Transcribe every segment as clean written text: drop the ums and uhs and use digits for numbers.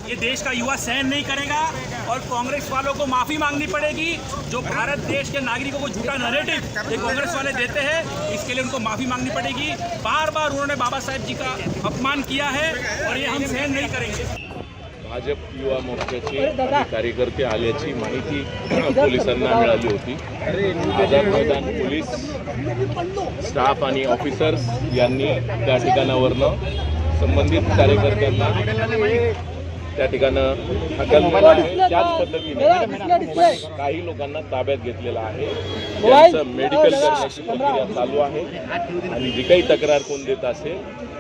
ये देश का युवा सहन नहीं करेगा और कांग्रेस वालों को माफी मांगनी पड़ेगी। जो भारत देश के नागरिकों को झूठा नैरेटिव ये कांग्रेस वाले देते हैं, इसके लिए उनको माफी मांगनी पड़ेगी। बार बार उन्होंने बाबा साहेब जी का अपमान किया है और ये हम सहन नहीं करेंगे। भाजप युवा मोर्चाचे कार्यकर्ते आल्याची माहिती पोलिसांना मिळाली होती। आझाद मैदान पोलीस स्टाफ आणि ऑफिसर्स यांनी त्या ठिकाणावरनं संबंधित कार्यकर्त्यांना त्या ठिकाणं हकललेलं आहे। त्याच पद्धतीने काही लोकांना ताब्यात घेतलेलं आहे। त्यांचं मेडिकल करण्याची प्रक्रिया चालू आहे आणि जी काही तक्रार कोण देत असेल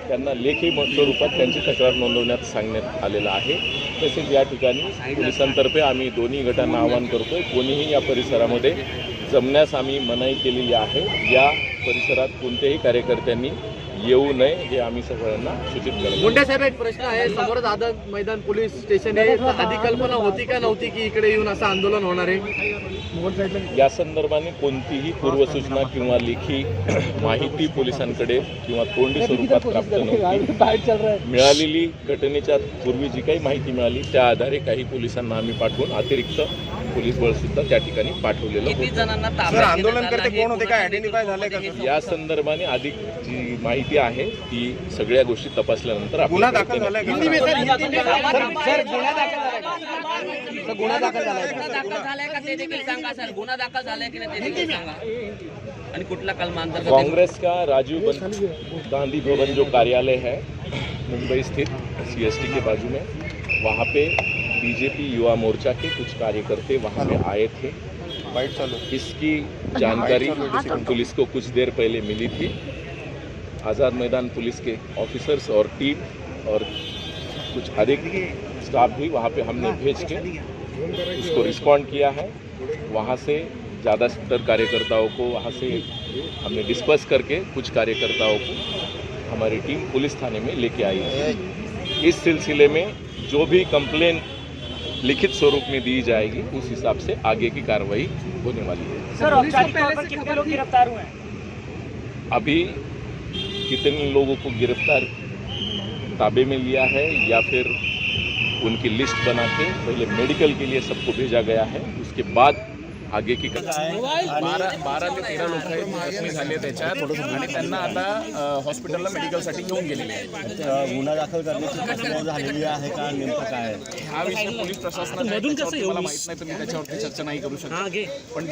त्यांना लेखी स्वरूपात त्यांची तक्रार नोंदवण्यात सांगण्यात आलेलं आहे। तसेच या ठिकाणी पोलिसांतर्फे आम्ही दोन्ही गटांना आवाहन करतोय, कोणीही या परिसरामध्ये जमण्यास आम्ही मनाई केलेली आहे। या परिसरात कोणत्याही कार्यकर्त्यांनी येऊ नये हे आम्ही सगळ्यांना सूचित करतो। मुंडे साहेब, एक प्रश्न आहे, समोरच आझाद मैदान पोलीस स्टेशन आहे, आधी कल्पना होती का नव्हती की इकडे येऊन असं आंदोलन होणार आहे? या संदर्भाने कोणतीही पूर्वसूचना किंवा लेखी माहिती पोलिसांकडे किंवा तोंडी स्वरूपात प्राप्त नव्हती। मिळालेली घटनेच्या पूर्वी जी काही माहिती मिळाली त्या आधारे काही पोलिसांना आम्ही पाठवून अतिरिक्त पोलीस बळ सुद्धा त्या ठिकाणी पाठवलेलं होतं। आंदोलनकर्ते कोण होते काय आयडेंटिफाय झाले का? या संदर्भाने अधिक जी माहिती आहे ती सगळ्या गोष्टी तपासल्यानंतर गुन्हा दाखल झाला का? गुन्हा दाखल झालाय का ते देखील सांगा सर। गुन्हा दाखल झालाय की नाही ते देखील सांगा आणि कुठला कलम अंतर्गत? कांग्रेस का राजीव गांधी भवन जो कार्यालय है मुंबई स्थित CST के बाजू में, वहाँ पे बीजेपी युवा मोर्चा के कुछ कार्यकर्ते वहाँ पे आए थे। इसकी जानकारी पुलिस को कुछ देर पहले मिली थी। आज़ाद मैदान पुलिस के ऑफिसर्स और टीम और कुछ अधिक स्टाफ भी वहाँ पे हमने भेज के उसको रिस्पॉन्ड किया है। वहाँ से ज़्यादातर कार्यकर्ताओं को वहाँ से हमने डिस्पर्स करके कुछ कार्यकर्ताओं को हमारी टीम पुलिस थाने में लेके आई है। इस सिलसिले में जो भी कंप्लेन लिखित स्वरूप में दी जाएगी उस हिसाब से आगे की कार्रवाई होने वाली है। सर, औपचारिक तौर पर कितने लोग गिरफ्तार हुए हैं? अभी कितने लोगों को गिरफ्तार ताबे में लिया है या फिर उनकी लिस्ट बना के पहले मेडिकल के लिए सबको भेजा गया है, उसके बाद आगे की 12 ते 13 लोक आहेत जखमी झाले त्याच्यात आणि त्यांना आता हॉस्पिटलला मेडिकलसाठी घेऊन गेलेले आहेत। गुन्हा दाखल करण्याची प्रक्रिया झालेली आहे का, नेमकं काय आहे हा विषय पोलीस प्रशासनाचा मला माहित नाही, तर मी त्याच्यावरती चर्चा नाही करू शकत। पण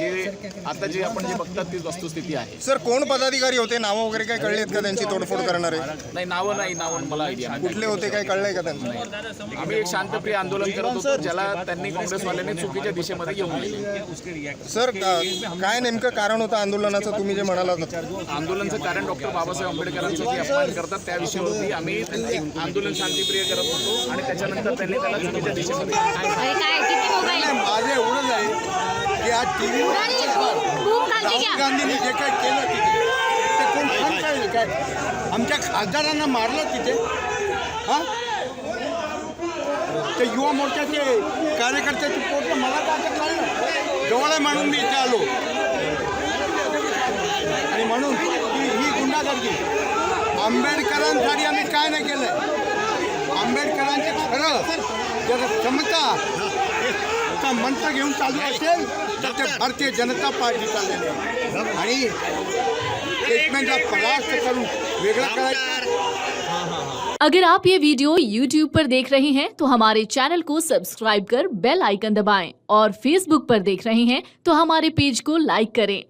जे आपण जे बघतात ती वस्तुस्थिती आहे। सर, कोण पदाधिकारी होते, नावं वगैरे काय कळलेत का त्यांची तोडफोड करणारे? नाही, नावं मला आयडिया नाही। कुठले होते काय कळलंय का त्यांचं? आम्ही एक शांतप्रिय आंदोलन करत होतो ज्याला त्यांनी काँग्रेसवाल्यांनी चुकीच्या दिशेमध्ये घेऊन गेले। सर, काय नेमकं कारण होतं आंदोलनाचं, तुम्ही जे म्हणालात? आंदोलनाचं कारण डॉक्टर बाबासाहेब आंबेडकरांचं जे अपमान करतात त्या विषयावरती आम्ही एक आंदोलन शांतिप्रिय करत होतो आणि त्याच्यानंतर त्यांनी त्याला चुकीच्या दिशेमध्ये माझं एवढंच आहे की आज टीव्हीवर राहुल गांधींनी जे काय केलं तिथे ते कोण सांगताय काय? आमच्या खासदारांना मारलं तिथे। हां, ते युवा मोर्चाचे कार्यकर्त्याची पोट मला तर आता कळलं, जवळ म्हणून मी इथे आलो आणि म्हणून ही गुंडागर्दी आंबेडकरांसाठी आम्ही काय नाही केलं। आंबेडकरांचे खरं जर समता मंत्र घेऊन चालू असेल तर ते भारतीय जनता पार्टी चाललेली आहे आणि स्टेटमेंटला परास्त करून वेगळं करायचं। अगर आप ये वीडियो YouTube पर देख रहे हैं तो हमारे चैनल को सब्सक्राइब कर बेल आइकन दबाएं और Facebook पर देख रहे हैं तो हमारे पेज को लाइक करें।